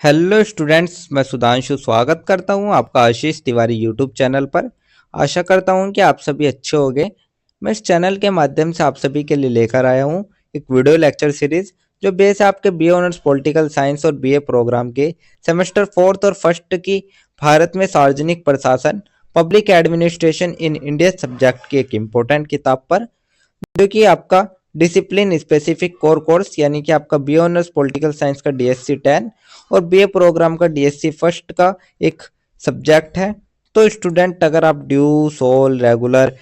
Hello students, मैं सुधांशु स्वागत करता हूं आपका आशीष तिवारी यूट्यूब चैनल पर। आशा करता हूं कि आप सभी अच्छे होंगे। मैं इस चैनल के माध्यम से आप सभी के लिए लेकर आया हूं एक वीडियो लेक्चर सीरीज जो बेस है आपके बीए ऑनर्स पॉलिटिकल साइंस और बीए प्रोग्राम के सेमेस्टर फोर्थ और फर्स्ट की भारत में सार्वजनिक प्रशासन public administration in India subject की एक इम्पोर्टेंट किताब पर, जो कि आपका डिसिप्लिन स्पेसिफिक कोर कोर्स यानी कि आपका बी ऑनर्स पॉलिटिकल साइंस का डीएससी 10 और बीए प्रोग्राम का डीएससी फर्स्ट का एक सब्जेक्ट है। तो स्टूडेंट, अगर आप ड्यू, सोल, रेगुलर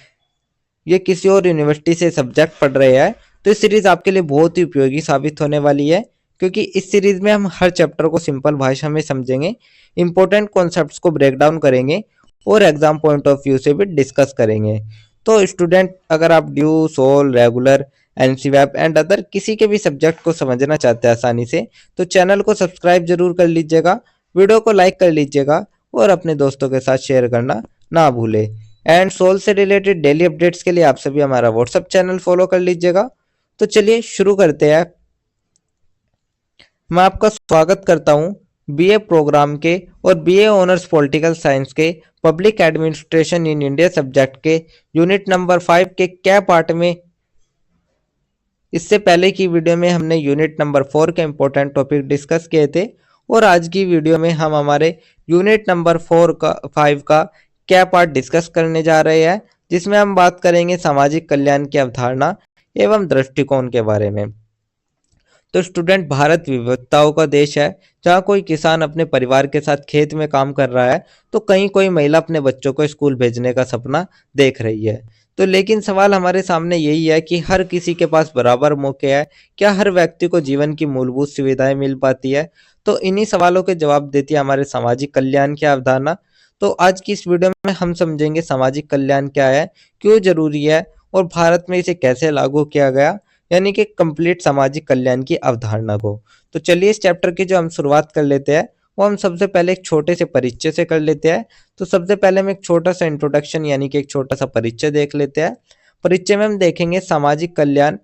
ये किसी और यूनिवर्सिटी से सब्जेक्ट पढ़ रहे हैं तो इस सीरीज आपके लिए बहुत ही उपयोगी साबित होने वाली है, क्योंकि इस सीरीज में हम हर चैप्टर को सिंपल भाषा में समझेंगे, इंपॉर्टेंट कॉन्सेप्ट्स को ब्रेक डाउन करेंगे और एग्जाम पॉइंट ऑफ व्यू से भी डिस्कस करेंगे। तो स्टूडेंट, अगर आप DU, SOL, regular, NCWEB and other किसी के भी सब्जेक्ट को समझना चाहते हैं आसानी से, तो चैनल को सब्सक्राइब जरूर कर लीजिएगा, वीडियो को लाइक कर लीजिएगा और अपने दोस्तों के साथ शेयर करना ना भूले। एंड सोल से रिलेटेड डेली अपडेट्स के लिए आप सभी हमारा व्हाट्सएप चैनल फॉलो कर लीजिएगा। तो चलिए शुरू करते हैं। मैं आपका स्वागत करता हूं बीए प्रोग्राम के और बीए ऑनर्स पॉलिटिकल साइंस के public administration in India subject के यूनिट नंबर 5 के क्या पार्ट में। इससे पहले की वीडियो में हमने यूनिट नंबर 4 के इंपॉर्टेंट टॉपिक डिस्कस किए थे और आज की वीडियो में हम हमारे यूनिट नंबर 5 का क्या पार्ट डिस्कस करने जा रहे हैं, जिसमें हम बात करेंगे सामाजिक कल्याण की अवधारणा एवं दृष्टिकोण के बारे में। तो स्टूडेंट, भारत विविधताओं का देश है, जहाँ कोई किसान अपने परिवार के साथ खेत में काम कर रहा है तो कहीं कोई महिला अपने बच्चों को स्कूल भेजने का सपना देख रही है। तो लेकिन सवाल हमारे सामने यही है कि हर किसी के पास बराबर मौके है, क्या हर व्यक्ति को जीवन की मूलभूत सुविधाएं मिल पाती है? तो इन्हीं सवालों के जवाब देती है हमारे सामाजिक कल्याण की अवधारणा। तो आज की इस वीडियो में हम समझेंगे सामाजिक कल्याण क्या है, क्यों जरूरी है और भारत में इसे कैसे लागू किया गया, यानी कि कंप्लीट सामाजिक कल्याण की अवधारणा को। तो चलिए इस चैप्टर की जो हम शुरुआत कर लेते हैं, वो हम सबसे पहले एक छोटे से परिचय से कर लेते हैं। तो सबसे पहले हम एक छोटा सा इंट्रोडक्शन यानी कि एक छोटा सा परिचय देख लेते हैं। परिचय में हम देखेंगे सामाजिक कल्याण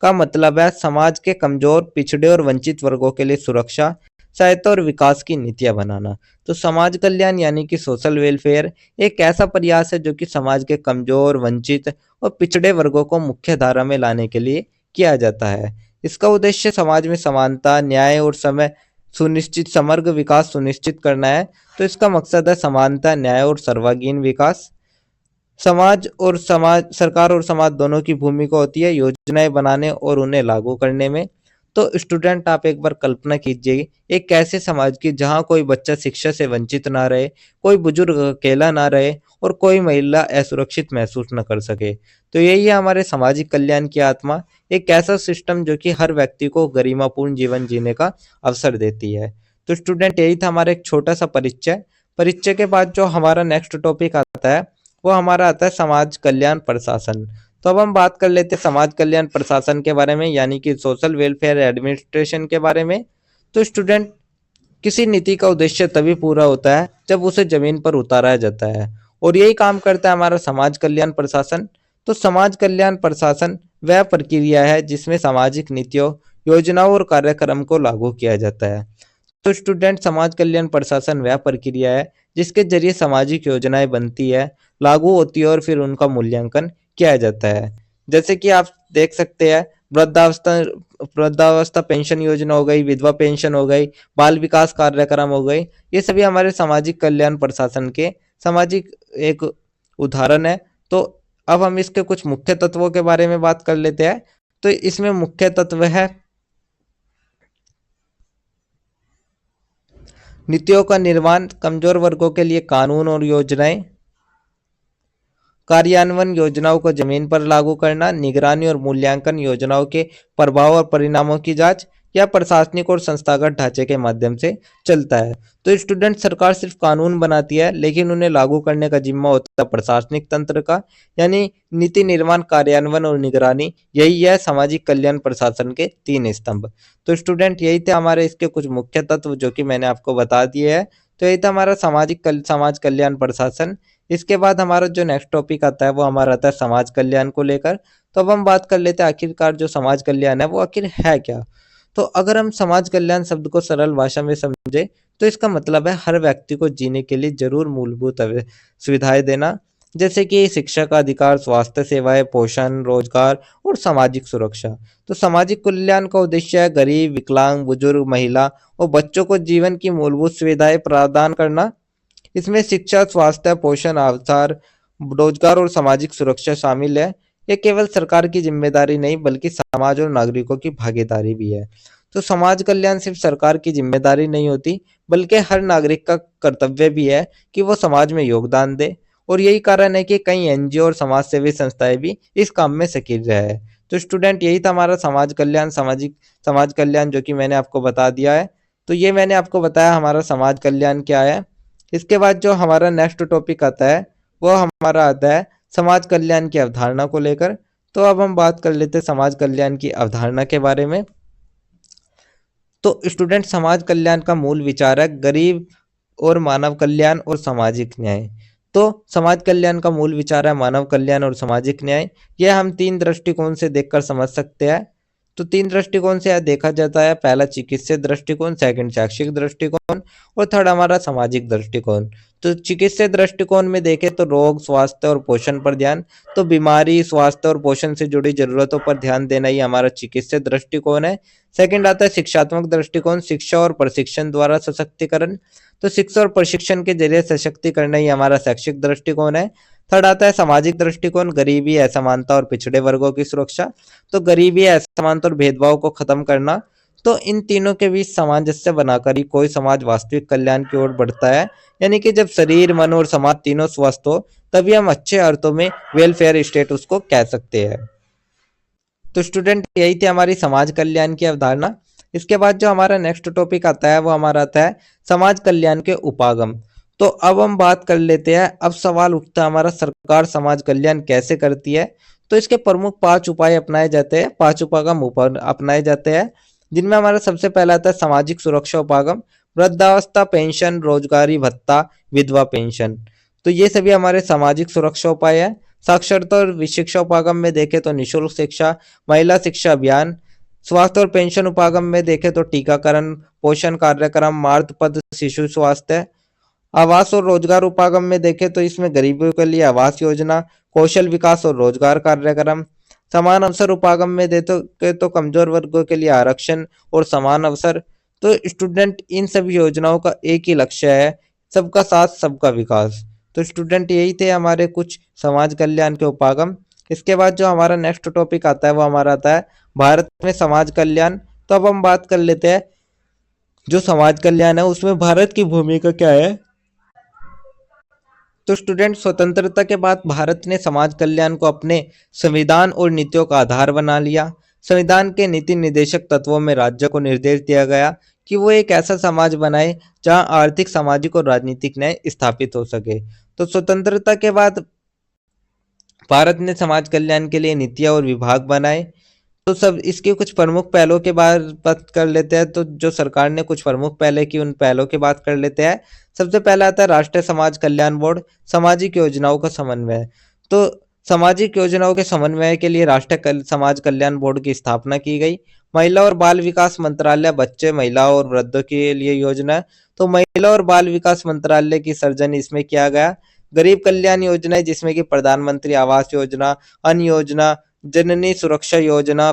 का मतलब है समाज के कमजोर, पिछड़े और वंचित वर्गों के लिए सुरक्षा, सहायता और विकास की नीतियां बनाना। तो समाज कल्याण यानी कि सोशल वेलफेयर एक ऐसा प्रयास है जो कि समाज के कमजोर, वंचित और पिछड़े वर्गों को मुख्य धारा में लाने के लिए किया जाता है। इसका उद्देश्य समाज में समानता, न्याय और समय सुनिश्चित समग्र विकास सुनिश्चित करना है। तो इसका मकसद है समानता, न्याय और सर्वांगीण विकास। सरकार और समाज दोनों की भूमिका होती है योजनाएं बनाने और उन्हें लागू करने में। तो स्टूडेंट, आप एक बार कल्पना कीजिए एक ऐसे समाज की जहां कोई बच्चा शिक्षा से वंचित ना रहे, कोई बुजुर्ग अकेला ना रहे और कोई महिला असुरक्षित महसूस न कर सके। तो यही है हमारे सामाजिक कल्याण की आत्मा, एक ऐसा सिस्टम जो कि हर व्यक्ति को गरिमापूर्ण जीवन जीने का अवसर देती है। तो स्टूडेंट, यही था हमारा एक छोटा सा परिचय। परिचय के बाद जो हमारा नेक्स्ट टॉपिक आता है वो हमारा आता है समाज कल्याण प्रशासन। तो अब हम बात कर लेते हैं समाज कल्याण प्रशासन के बारे में, यानी कि सोशल वेलफेयर एडमिनिस्ट्रेशन के बारे में। तो स्टूडेंट, किसी नीति का उद्देश्य तभी पूरा होता है जब उसे जमीन पर उतारा जाता है, और यही काम करता है हमारा समाज कल्याण प्रशासन। तो समाज कल्याण प्रशासन वह प्रक्रिया है जिसमें सामाजिक नीतियों, योजनाओं और कार्यक्रम को लागू किया जाता है। तो स्टूडेंट, समाज कल्याण प्रशासन वह प्रक्रिया है जिसके जरिए सामाजिक योजनाएं बनती है, लागू होती है और फिर उनका मूल्यांकन किया जाता है। जैसे कि आप देख सकते हैं, वृद्धावस्था वृद्धावस्था पेंशन योजना हो गई, विधवा पेंशन हो गई, बाल विकास कार्यक्रम हो गई, ये सभी हमारे सामाजिक कल्याण प्रशासन के सामाजिक एक उदाहरण है। तो अब हम इसके कुछ मुख्य तत्वों के बारे में बात कर लेते हैं। तो इसमें मुख्य तत्व है नीतियों का निर्माण, कमजोर वर्गों के लिए कानून और योजनाएं, कार्यान्वयन, योजनाओं को जमीन पर लागू करना, निगरानी और मूल्यांकन, योजनाओं के प्रभाव और परिणामों की जांच, या प्रशासनिक और संस्थागत ढांचे के माध्यम से चलता है। तो स्टूडेंट, सरकार सिर्फ कानून बनाती है लेकिन उन्हें लागू करने का जिम्मा होता है प्रशासनिक तंत्र का, यानी नीति निर्माण, कार्यान्वयन और निगरानी। यही है सामाजिक कल्याण प्रशासन के 3 स्तंभ। तो स्टूडेंट, यही थे हमारे इसके कुछ मुख्य तत्व जो कि मैंने आपको बता दिए हैं। तो यही था हमारा समाज कल्याण प्रशासन। इसके बाद हमारा जो नेक्स्ट टॉपिक आता है वो हमारा आता है समाज कल्याण को लेकर। तो अब हम बात कर लेते हैं आखिरकार जो समाज कल्याण है वो आखिर है क्या। तो अगर हम समाज कल्याण शब्द को सरल भाषा में समझे तो इसका मतलब है हर व्यक्ति को जीने के लिए जरूर मूलभूत सुविधाएं देना, जैसे कि शिक्षा का अधिकार, स्वास्थ्य सेवाएं, पोषण, रोजगार और सामाजिक सुरक्षा। तो सामाजिक कल्याण का उद्देश्य है गरीब, विकलांग, बुजुर्ग, महिला और बच्चों को जीवन की मूलभूत सुविधाएं प्रदान करना। इसमें शिक्षा, स्वास्थ्य, पोषण, अवसर, रोजगार और सामाजिक सुरक्षा शामिल है। ये केवल सरकार की जिम्मेदारी नहीं बल्कि समाज और नागरिकों की भागीदारी भी है। तो समाज कल्याण सिर्फ सरकार की जिम्मेदारी नहीं होती बल्कि हर नागरिक का कर्तव्य भी है कि वो समाज में योगदान दे। और यही कारण है कि कई एनजीओ और समाज सेवी संस्थाएं भी इस काम में सक्रिय है। तो स्टूडेंट, यही था हमारा समाज कल्याण, समाज कल्याण जो कि मैंने आपको बता दिया है। तो ये मैंने आपको बताया हमारा समाज कल्याण क्या है। इसके बाद जो हमारा नेक्स्ट टॉपिक आता है वो हमारा आता है समाज कल्याण की अवधारणा को लेकर। तो अब हम बात कर लेते हैं समाज कल्याण की अवधारणा के बारे में। तो स्टूडेंट, समाज कल्याण का मूल विचार है गरीब और मानव कल्याण और सामाजिक न्याय। तो समाज कल्याण का मूल विचार है मानव कल्याण और सामाजिक न्याय। यह हम तीन दृष्टिकोण से देखकर समझ सकते हैं। तो तीन दृष्टिकोण से यह देखा जाता है। पहला चिकित्सीय दृष्टिकोण, सेकंड शैक्षिक दृष्टिकोण और थर्ड हमारा सामाजिक दृष्टिकोण। तो चिकित्सीय दृष्टिकोण में देखें तो रोग, स्वास्थ्य और पोषण पर ध्यान। तो बीमारी, स्वास्थ्य और पोषण से जुड़ी जरूरतों पर ध्यान देना ही हमारा चिकित्सीय दृष्टिकोण है। सेकंड आता है शिक्षात्मक दृष्टिकोण, शिक्षा और प्रशिक्षण द्वारा सशक्तिकरण। तो शिक्षा और प्रशिक्षण के जरिए सशक्तिकरण ही हमारा शैक्षिक दृष्टिकोण है। थर्ड आता है सामाजिक दृष्टिकोण, गरीबी, असमानता और पिछड़े वर्गों की सुरक्षा। तो गरीबी, असमानता और भेदभाव को खत्म करना। तो इन तीनों के बीच सामंजस्य बनाकर ही कोई समाज वास्तविक कल्याण की ओर बढ़ता है। यानी कि जब शरीर, मन और समाज तीनों स्वस्थ हो तभी हम अच्छे अर्थों में वेलफेयर स्टेट उसको कह सकते हैं। तो स्टूडेंट, यही थी हमारी समाज कल्याण की अवधारणा। इसके बाद जो हमारा नेक्स्ट टॉपिक आता है वो हमारा आता है समाज कल्याण के उपागम। तो अब हम बात कर लेते हैं। अब सवाल उठता है हमारा, सरकार समाज कल्याण कैसे करती है। तो इसके प्रमुख 5 उपाय अपनाए जाते हैं, 5 उपागम अपनाए जाते हैं, जिनमें हमारा सबसे पहला आता है सामाजिक सुरक्षा उपागम, वृद्धावस्था पेंशन, रोजगारी भत्ता, विधवा पेंशन। तो ये सभी हमारे सामाजिक सुरक्षा उपाय है। साक्षरता और शिक्षा उपागम में देखें तो निःशुल्क शिक्षा, महिला शिक्षा अभियान। स्वास्थ्य और पेंशन उपागम में देखें तो टीकाकरण, पोषण कार्यक्रम, मातृ शिशु स्वास्थ्य। आवास और रोजगार उपागम में देखें तो इसमें गरीबों के लिए आवास योजना, कौशल विकास और रोजगार कार्यक्रम। समान अवसर उपागम में देते तो कमजोर वर्गों के लिए आरक्षण और समान अवसर। तो स्टूडेंट, इन सभी योजनाओं का एक ही लक्ष्य है, सबका साथ सबका विकास। तो स्टूडेंट, यही थे हमारे कुछ समाज कल्याण के उपागम। इसके बाद जो हमारा नेक्स्ट टॉपिक आता है वो हमारा आता है भारत में समाज कल्याण। तो अब हम बात कर लेते हैं जो समाज कल्याण है उसमें भारत की भूमिका क्या है। तो स्टूडेंट, स्वतंत्रता के बाद भारत ने समाज कल्याण को अपने संविधान और नीतियों का आधार बना लिया। संविधान के नीति निर्देशक तत्वों में राज्य को निर्देश दिया गया कि वो एक ऐसा समाज बनाए जहां आर्थिक, सामाजिक और राजनीतिक न्याय स्थापित हो सके। तो स्वतंत्रता के बाद भारत ने समाज कल्याण के लिए नीतियां और विभाग बनाए। तो सब इसके कुछ प्रमुख पहलों के बाद बात कर लेते हैं। तो जो सरकार ने कुछ प्रमुख पहले की उन पहलों की बात कर लेते हैं। सबसे पहला आता है राष्ट्रीय समाज कल्याण बोर्ड, सामाजिक योजनाओं का समन्वय। तो सामाजिक योजनाओं के समन्वय के लिए राष्ट्रीय समाज कल्याण बोर्ड की स्थापना की गई। महिला और बाल विकास मंत्रालय, बच्चे, महिला और वृद्धों के लिए योजना। तो महिला और बाल विकास मंत्रालय की सर्जन इसमें किया गया। गरीब कल्याण योजना जिसमें कि प्रधानमंत्री आवास योजना, अन्न योजना, जननी सुरक्षा योजना,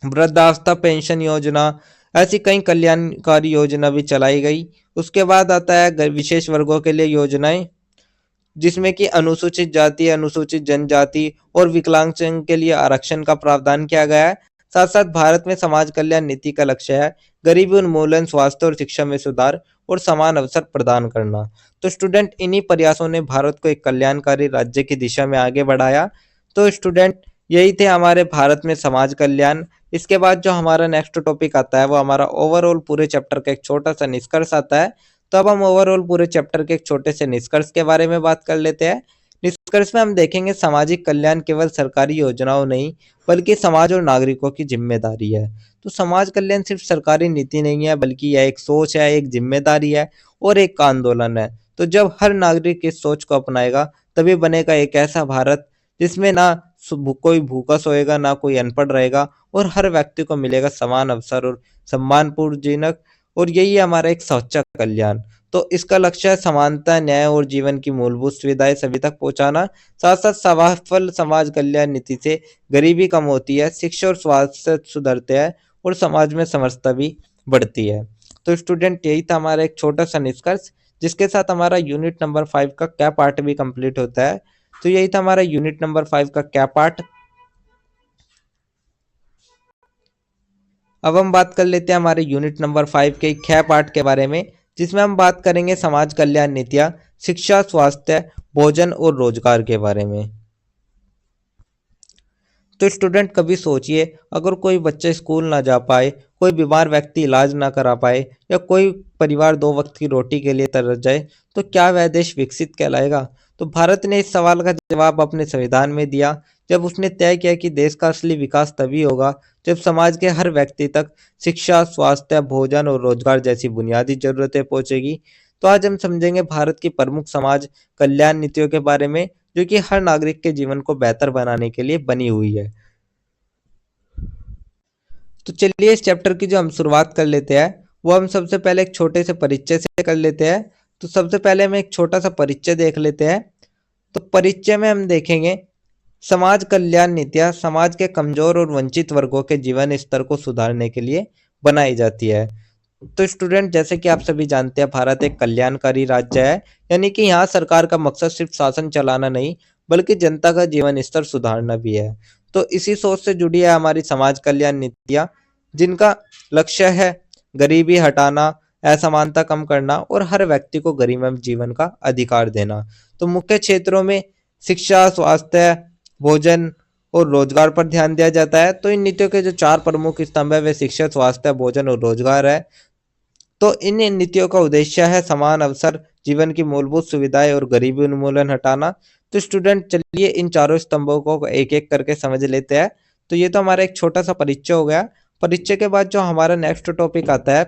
वृद्धावस्था पेंशन योजना, ऐसी कई कल्याणकारी योजना भी चलाई गई। उसके बाद आता है विशेष वर्गों के लिए योजनाएं, जिसमें कि अनुसूचित जाति, अनुसूचित जनजाति और विकलांगजन के लिए आरक्षण का प्रावधान किया गया है। साथ साथ भारत में समाज कल्याण नीति का लक्ष्य है गरीबी उन्मूलन, स्वास्थ्य और शिक्षा में सुधार और समान अवसर प्रदान करना। तो स्टूडेंट, इन्हीं प्रयासों ने भारत को एक कल्याणकारी राज्य की दिशा में आगे बढ़ाया। तो स्टूडेंट, यही थे हमारे भारत में समाज कल्याण। इसके बाद जो हमारा नेक्स्ट टॉपिक आता है वो हमारा ओवरऑल पूरे चैप्टर का एक छोटा सा निष्कर्ष आता है। तो अब हम ओवरऑल पूरे चैप्टर के एक छोटे से निष्कर्ष के बारे में बात कर लेते हैं। निष्कर्ष में हम देखेंगे सामाजिक कल्याण केवल सरकारी योजनाओं नहीं बल्कि समाज और नागरिकों की जिम्मेदारी है। तो समाज कल्याण सिर्फ सरकारी नीति नहीं है बल्कि यह एक सोच है, एक जिम्मेदारी है और एक आंदोलन है। तो जब हर नागरिक इस सोच को अपनाएगा तभी बनेगा एक ऐसा भारत जिसमें ना कोई भूखा सोएगा, ना कोई अनपढ़ रहेगा और हर व्यक्ति को मिलेगा समान अवसर और सम्मानपूर्ण जीवन। और यही है हमारा एक सच्चा कल्याण। तो इसका लक्ष्य है समानता, न्याय और जीवन की मूलभूत सुविधाएं सभी तक पहुंचाना। साथ साथ सफल समाज कल्याण नीति से गरीबी कम होती है, शिक्षा और स्वास्थ्य सुधरते हैं और समाज में समरसता भी बढ़ती है। तो स्टूडेंट यही था हमारा एक छोटा सा निष्कर्ष, जिसके साथ हमारा यूनिट नंबर 5 का क्या पार्ट भी कंप्लीट होता है। तो यही था हमारा यूनिट नंबर 5 का क्या पार्ट। अब हम बात कर लेते हैं हमारे यूनिट नंबर 5 के ख पार्ट के बारे में, जिसमें हम बात करेंगे समाज कल्याण नीतियाँ, शिक्षा, स्वास्थ्य, भोजन और रोजगार के बारे में। तो स्टूडेंट कभी सोचिए, अगर कोई बच्चा स्कूल ना जा पाए, कोई बीमार व्यक्ति इलाज ना करा पाए, या कोई परिवार दो वक्त की रोटी के लिए तरस जाए, तो क्या वह देश विकसित कहलाएगा? तो भारत ने इस सवाल का जवाब अपने संविधान में दिया, जब उसने तय किया कि देश का असली विकास तभी होगा जब समाज के हर व्यक्ति तक शिक्षा, स्वास्थ्य, भोजन और रोजगार जैसी बुनियादी जरूरतें पहुंचेगी। तो आज हम समझेंगे भारत की प्रमुख समाज कल्याण नीतियों के बारे में, जो कि हर नागरिक के जीवन को बेहतर बनाने के लिए बनी हुई है। तो चलिए इस चैप्टर की जो हम शुरुआत कर लेते हैं, वो हम सबसे पहले एक छोटे से परिचय से कर लेते हैं। तो सबसे पहले हम एक छोटा सा परिचय देख लेते हैं। तो परिचय में हम देखेंगे, समाज कल्याण नीतियाँ समाज के कमजोर और वंचित वर्गों के जीवन स्तर को सुधारने के लिए बनाई जाती है। तो स्टूडेंट जैसे कि आप सभी जानते हैं, भारत एक कल्याणकारी राज्य है, यानी कि यहाँ सरकार का मकसद सिर्फ शासन चलाना नहीं, बल्कि जनता का जीवन स्तर सुधारना भी है। तो इसी सोच से जुड़ी है हमारी समाज कल्याण नीतियाँ, जिनका लक्ष्य है गरीबी हटाना, असमानता कम करना और हर व्यक्ति को गरिमामय जीवन का अधिकार देना। तो मुख्य क्षेत्रों में शिक्षा, स्वास्थ्य, भोजन और रोजगार पर ध्यान दिया जाता है। तो इन नीतियों के जो चार प्रमुख स्तंभ है, वे शिक्षा, स्वास्थ्य, भोजन और रोजगार है। तो इन नीतियों का उद्देश्य है समान अवसर, जीवन की मूलभूत सुविधाएं और गरीबी उन्मूलन हटाना। तो स्टूडेंट चलिए इन चारों स्तंभों को एक एक करके समझ लेते हैं। तो ये तो हमारा एक छोटा सा परिचय हो गया। परिचय के बाद जो हमारा नेक्स्ट टॉपिक आता है,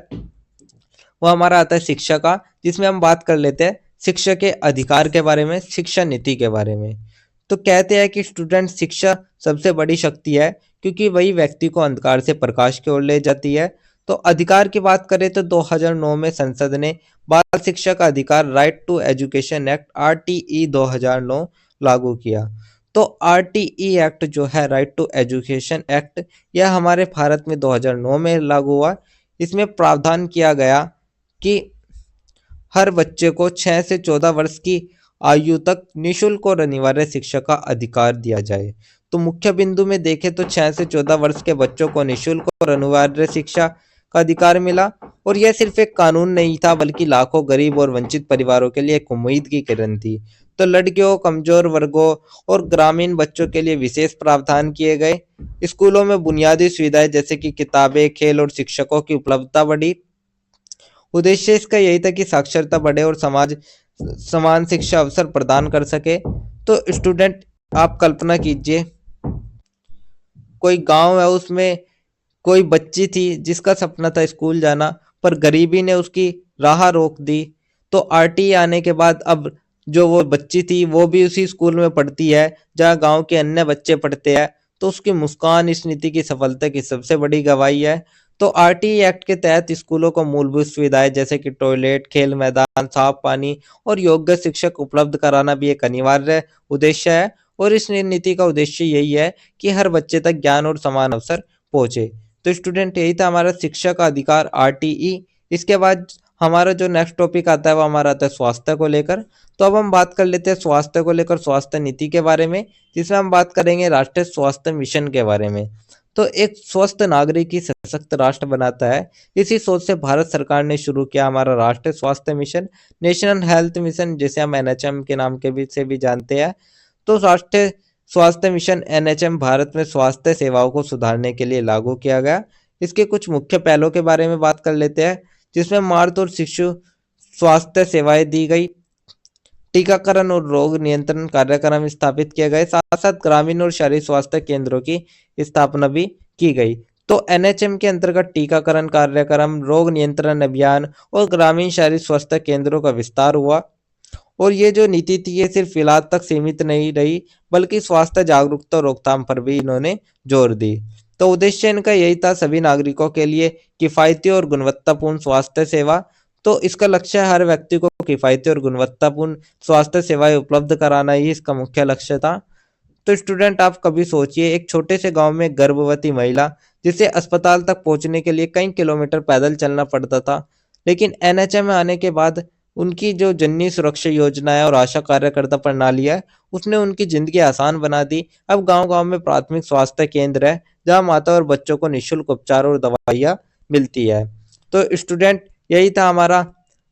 वो हमारा आता है शिक्षा का, जिसमें हम बात कर लेते हैं शिक्षा के अधिकार के बारे में, शिक्षा नीति के बारे में। तो कहते हैं कि स्टूडेंट शिक्षा सबसे बड़ी शक्ति है, क्योंकि वही व्यक्ति को अंधकार से प्रकाश की ओर ले जाती है। तो अधिकार की बात करें तो 2009 में संसद ने बाल शिक्षा का अधिकार right to education act RTE 2009 लागू किया। तो आरटीई एक्ट जो है, राइट टू एजुकेशन एक्ट, यह हमारे भारत में 2009 में लागू हुआ। इसमें प्रावधान किया गया कि हर बच्चे को 6 से 14 वर्ष की आयु तक निःशुल्क और अनिवार्य शिक्षा का अधिकार दिया जाए। तो मुख्य बिंदु में देखें तो 6 से 14 वर्ष के बच्चों को निःशुल्क और अनिवार्य शिक्षा का अधिकार मिला, और यह सिर्फ एक कानून नहीं था, बल्कि लाखों गरीब और वंचित परिवारों के लिए एक उम्मीद की किरण थी। तो लड़कियों, कमजोर वर्गों और ग्रामीण बच्चों के लिए विशेष प्रावधान किए गए। स्कूलों में बुनियादी सुविधाएं जैसे कि किताबें, खेल और शिक्षकों की उपलब्धता बढ़ी। उद्देश्य इसका यही था कि साक्षरता बढ़े और समाज समान शिक्षा अवसर प्रदान कर सके। तो स्टूडेंट आप कल्पना कीजिए, कोई गांव है, उसमें कोई बच्ची थी जिसका सपना था स्कूल जाना, पर गरीबी ने उसकी राह रोक दी। तो आरटीई आने के बाद अब जो वो बच्ची थी वो भी उसी स्कूल में पढ़ती है जहाँ गांव के अन्य बच्चे पढ़ते हैं। तो उसकी मुस्कान इस नीति की सफलता की सबसे बड़ी गवाही है। तो आरटीई एक्ट के तहत स्कूलों को मूलभूत सुविधाएं जैसे कि टॉयलेट, खेल मैदान, साफ पानी और योग्य शिक्षक उपलब्ध कराना भी एक अनिवार्य उद्देश्य है। और इस नीति का उद्देश्य यही है कि हर बच्चे तक ज्ञान और समान अवसर पहुंचे। तो स्टूडेंट यही था हमारा शिक्षा का अधिकार आरटीई। इसके बाद हमारा जो नेक्स्ट टॉपिक आता है, वो हमारा आता है स्वास्थ्य को लेकर। तो अब हम बात कर लेते हैं स्वास्थ्य को लेकर स्वास्थ्य नीति के बारे में, जिसमें हम बात करेंगे राष्ट्रीय स्वास्थ्य मिशन के बारे में। तो एक स्वस्थ नागरिक ही सशक्त राष्ट्र बनाता है। इसी सोच से भारत सरकार ने शुरू किया हमारा राष्ट्रीय स्वास्थ्य मिशन, नेशनल हेल्थ मिशन, जिसे हम एनएचएम के नाम के भी से भी जानते हैं। तो राष्ट्रीय स्वास्थ्य मिशन एनएचएम भारत में स्वास्थ्य सेवाओं को सुधारने के लिए लागू किया गया। इसके कुछ मुख्य पहलों के बारे में बात कर लेते हैं, जिसमें मातृ और शिशु स्वास्थ्य सेवाएं दी गई, टीकाकरण और रोग नियंत्रण कार्यक्रम स्थापित किए गए, साथ साथ ग्रामीण और शहरी स्वास्थ्य केंद्रों की स्थापना भी की गई। तो एनएचएम के अंतर्गत टीकाकरण कार्यक्रम, रोग नियंत्रण अभियान और ग्रामीण शहरी स्वास्थ्य केंद्रों का विस्तार हुआ। और ये जो नीति थी, ये सिर्फ इलाज तक सीमित नहीं रही, बल्कि स्वास्थ्य जागरूकता और रोकथाम पर भी इन्होंने जोर दी। तो उद्देश्य इनका यही था सभी नागरिकों के लिए किफ़ायती और गुणवत्तापूर्ण स्वास्थ्य सेवा। तो इसका लक्ष्य हर व्यक्ति को किफ़ायती और गुणवत्तापूर्ण स्वास्थ्य सेवाएँ उपलब्ध कराना ही इसका मुख्य लक्ष्य था। तो स्टूडेंट आप कभी सोचिए एक छोटे से गाँव में गर्भवती महिला जिसे अस्पताल तक पहुँचने के लिए कई किलोमीटर पैदल चलना पड़ता था। लेकिन एनएचएम में आने के बाद उनकी जो जननी सुरक्षा योजना है और आशा कार्यकर्ता प्रणाली है, उसने उनकी ज़िंदगी आसान बना दी। अब गाँव-गाँव में प्राथमिक स्वास्थ्य केंद्र है, जहाँ माता और बच्चों को निःशुल्क उपचार और दवाइयाँ मिलती है। तो स्टूडेंट यही था हमारा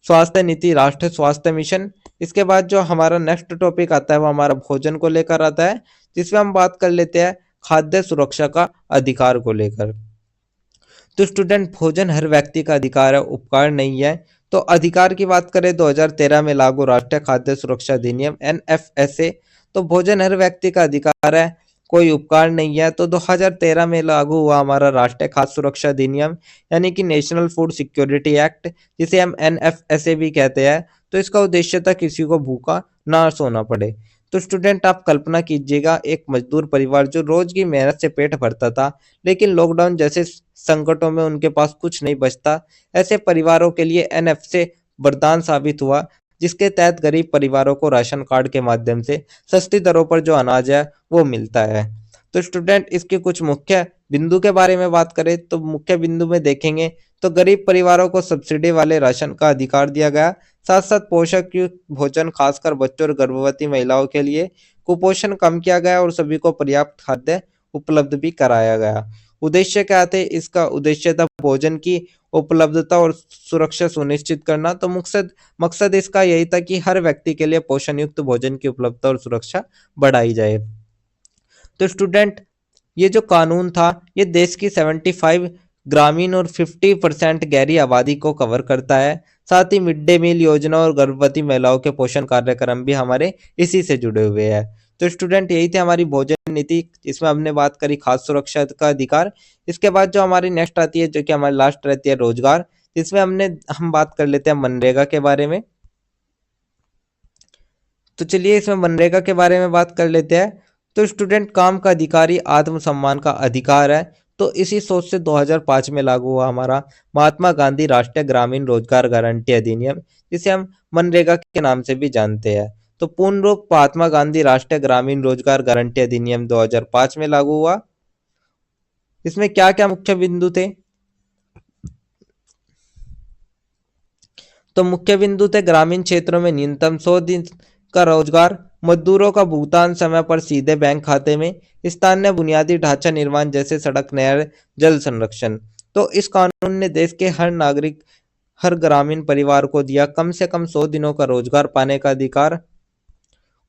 स्वास्थ्य नीति राष्ट्रीय स्वास्थ्य मिशन। इसके बाद जो हमारा नेक्स्ट टॉपिक आता है वो हमारा भोजन को लेकर आता है, जिसमें हम बात कर लेते हैं खाद्य सुरक्षा का अधिकार को लेकर। तो स्टूडेंट भोजन हर व्यक्ति का अधिकार है, उपकार नहीं है। तो अधिकार की बात करें 2013 में लागू राष्ट्रीय खाद्य सुरक्षा अधिनियम एनएफएसए, तो भोजन हर व्यक्ति का अधिकार है, कोई उपकार नहीं है। तो 2013 में लागू हुआ हमारा राष्ट्रीय खाद्य सुरक्षा अधिनियम यानी कि नेशनल फूड सिक्योरिटी एक्ट, जिसे हम एनएफएसए भी कहते हैं। तो इसका उद्देश्य था किसी को भूखा ना सोना पड़े। तो स्टूडेंट आप कल्पना कीजिएगा एक मजदूर परिवार जो रोज की मेहनत से पेट भरता था, लेकिन लॉकडाउन जैसे संकटों में उनके पास कुछ नहीं बचता। ऐसे परिवारों के लिए एनएफएसए वरदान साबित हुआ, जिसके तहत गरीब परिवारों को राशन कार्ड के माध्यम से सस्ती दरों पर जो अनाज है वो मिलता है। तो स्टूडेंट इसके कुछ मुख्य बिंदु के बारे में बात करें तो मुख्य बिंदु में देखेंगे तो गरीब परिवारों को सब्सिडी वाले राशन का अधिकार दिया गया। साथ साथ पोषक युक्त भोजन खासकर बच्चों और गर्भवती महिलाओं के लिए कुपोषण कम किया गया और सभी को पर्याप्त खाद्य उपलब्ध भी कराया गया। उद्देश्य क्या थे? इसका उद्देश्य था भोजन की उपलब्धता और सुरक्षा सुनिश्चित करना। तो मकसद मकसद इसका यही था कि हर व्यक्ति के लिए पोषण युक्त भोजन की उपलब्धता और सुरक्षा बढ़ाई जाए। तो स्टूडेंट ये जो कानून था ये देश की 75 ग्रामीण और 50% गैरी आबादी को कवर करता है। साथ ही मिड डे मील योजना और गर्भवती महिलाओं के पोषण कार्यक्रम भी हमारे इसी से जुड़े हुए हैं। तो स्टूडेंट यही थी हमारी भोजन नीति, इसमें हमने बात करी खाद्य सुरक्षा का अधिकार। इसके बाद जो हमारी नेक्स्ट आती है जो कि हमारी लास्ट रहती है रोजगार, जिसमें हम बात कर लेते हैं मनरेगा के बारे में। तो चलिए इसमें मनरेगा के बारे में बात कर लेते हैं। तो स्टूडेंट काम का अधिकारी आत्मसम्मान का अधिकार है। तो इसी सोच से 2005 में लागू हुआ हमारा महात्मा गांधी राष्ट्रीय ग्रामीण रोजगार गारंटी अधिनियम, जिसे हम मनरेगा के नाम से भी जानते हैं। तो पूर्ण रूप महात्मा गांधी राष्ट्रीय ग्रामीण रोजगार गारंटी अधिनियम 2005 में लागू हुआ। इसमें क्या क्या मुख्य बिंदु थे? तो मुख्य बिंदु थे ग्रामीण क्षेत्रों में न्यूनतम 100 दिन का रोजगार, मजदूरों का भुगतान समय पर सीधे बैंक खाते में, स्थानीय बुनियादी ढांचा निर्माण जैसे सड़क, नहर, जल संरक्षण। तो इस कानून ने देश के हर नागरिक, हर ग्रामीण परिवार को दिया कम से कम 100 दिनों का रोजगार पाने का अधिकार।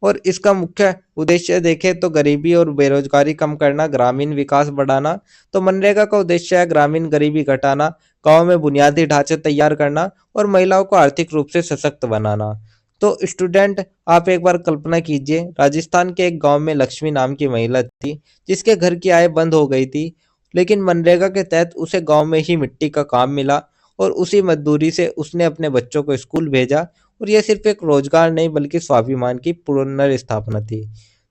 और इसका मुख्य उद्देश्य देखें तो गरीबी और बेरोजगारी कम करना, ग्रामीण विकास बढ़ाना। तो मनरेगा का उद्देश्य है ग्रामीण गरीबी घटाना, गांव में बुनियादी ढांचे तैयार करना और महिलाओं को आर्थिक रूप से सशक्त बनाना। तो स्टूडेंट आप एक बार कल्पना कीजिए राजस्थान के एक गांव में लक्ष्मी नाम की महिला थी, जिसके घर की आय बंद हो गई थी। लेकिन मनरेगा के तहत उसे गांव में ही मिट्टी का काम मिला और उसी मजदूरी से उसने अपने बच्चों को स्कूल भेजा। और यह सिर्फ एक रोजगार नहीं बल्कि स्वाभिमान की पुनर्स्थापना थी।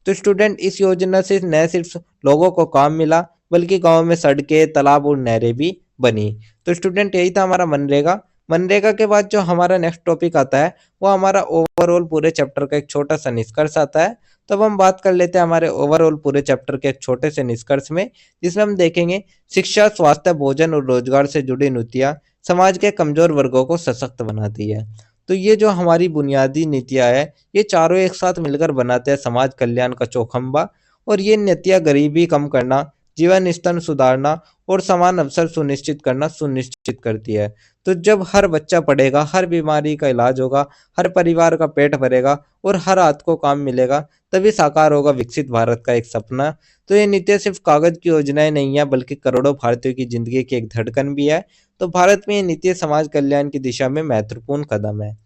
तो स्टूडेंट इस योजना से न सिर्फ लोगों को काम मिला बल्कि गांव में सड़कें, तालाब और नहरें भी बनी। तो स्टूडेंट यही था हमारा मनरेगा। मनरेगा के बाद जो हमारा नेक्स्ट टॉपिक आता है वो हमारा ओवरऑल पूरे चैप्टर का एक छोटा सा निष्कर्ष आता है। तब हम बात कर लेते हैं हमारे ओवरऑल पूरे चैप्टर के एक छोटे से निष्कर्ष में, जिसमें हम देखेंगे शिक्षा, स्वास्थ्य, भोजन और रोजगार से जुड़ी नीतियां समाज के कमजोर वर्गों को सशक्त बनाती है। तो ये जो हमारी बुनियादी नीतियां है ये चारों एक साथ मिलकर बनाते हैं समाज कल्याण का चौखंबा। और ये नीतियां गरीबी कम करना, जीवन स्तर सुधारना और समान अवसर सुनिश्चित करती है। तो जब हर बच्चा पढ़ेगा, हर बीमारी का इलाज होगा, हर परिवार का पेट भरेगा और हर हाथ को काम मिलेगा, तभी साकार होगा विकसित भारत का एक सपना। तो ये नीतियां सिर्फ कागज की योजनाएं नहीं है बल्कि करोड़ों भारतीयों की जिंदगी की एक धड़कन भी है। तो भारत में ये नीतियां समाज कल्याण की दिशा में महत्वपूर्ण कदम है।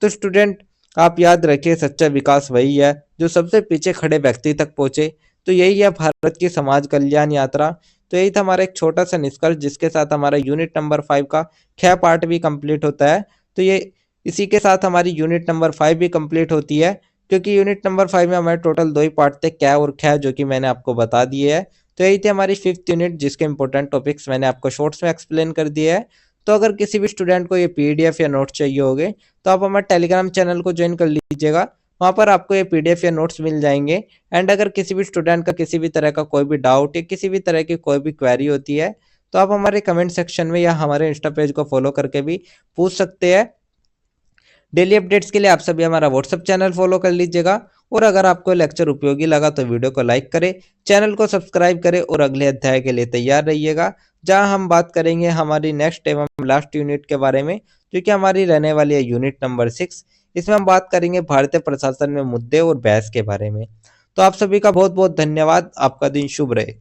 तो स्टूडेंट आप याद रखिए सच्चा विकास वही है जो सबसे पीछे खड़े व्यक्ति तक पहुंचे। तो यही है भारत की समाज कल्याण यात्रा। तो यही था हमारा एक छोटा सा निष्कर्ष, जिसके साथ हमारा यूनिट नंबर 5 का ख पार्ट भी कंप्लीट होता है। तो ये इसी के साथ हमारी यूनिट नंबर 5 भी कंप्लीट होती है, क्योंकि यूनिट नंबर 5 में हमारे टोटल 2 ही पार्ट थे, क और ख, जो कि मैंने आपको बता दिए है। तो यही थी हमारी 5th यूनिट, जिसके इंपॉर्टेंट टॉपिक्स मैंने आपको शॉर्ट्स में एक्सप्लेन कर दिया है। तो अगर किसी भी स्टूडेंट को ये पीडीएफ या नोट्स चाहिए होंगे तो आप हमारे टेलीग्राम चैनल को ज्वाइन कर लीजिएगा। वहाँ पर आपको ये पीडीएफ या नोट्स मिल जाएंगे। एंड अगर किसी भी स्टूडेंट का किसी भी तरह का कोई भी डाउट या किसी भी तरह की कोई भी क्वेरी होती है तो आप हमारे कमेंट सेक्शन में या हमारे इंस्टा पेज को फॉलो करके भी पूछ सकते हैं। डेली अपडेट्स के लिए आप सभी हमारा व्हाट्सएप चैनल फॉलो कर लीजिएगा। और अगर आपको लेक्चर उपयोगी लगा तो वीडियो को लाइक करें, चैनल को सब्सक्राइब करें और अगले अध्याय के लिए तैयार रहिएगा, जहां हम बात करेंगे हमारी नेक्स्ट एवं लास्ट यूनिट के बारे में, जो कि हमारी रहने वाली है यूनिट नंबर 6। इसमें हम बात करेंगे भारतीय प्रशासन में मुद्दे और बहस के बारे में। तो आप सभी का बहुत बहुत धन्यवाद। आपका दिन शुभ रहे।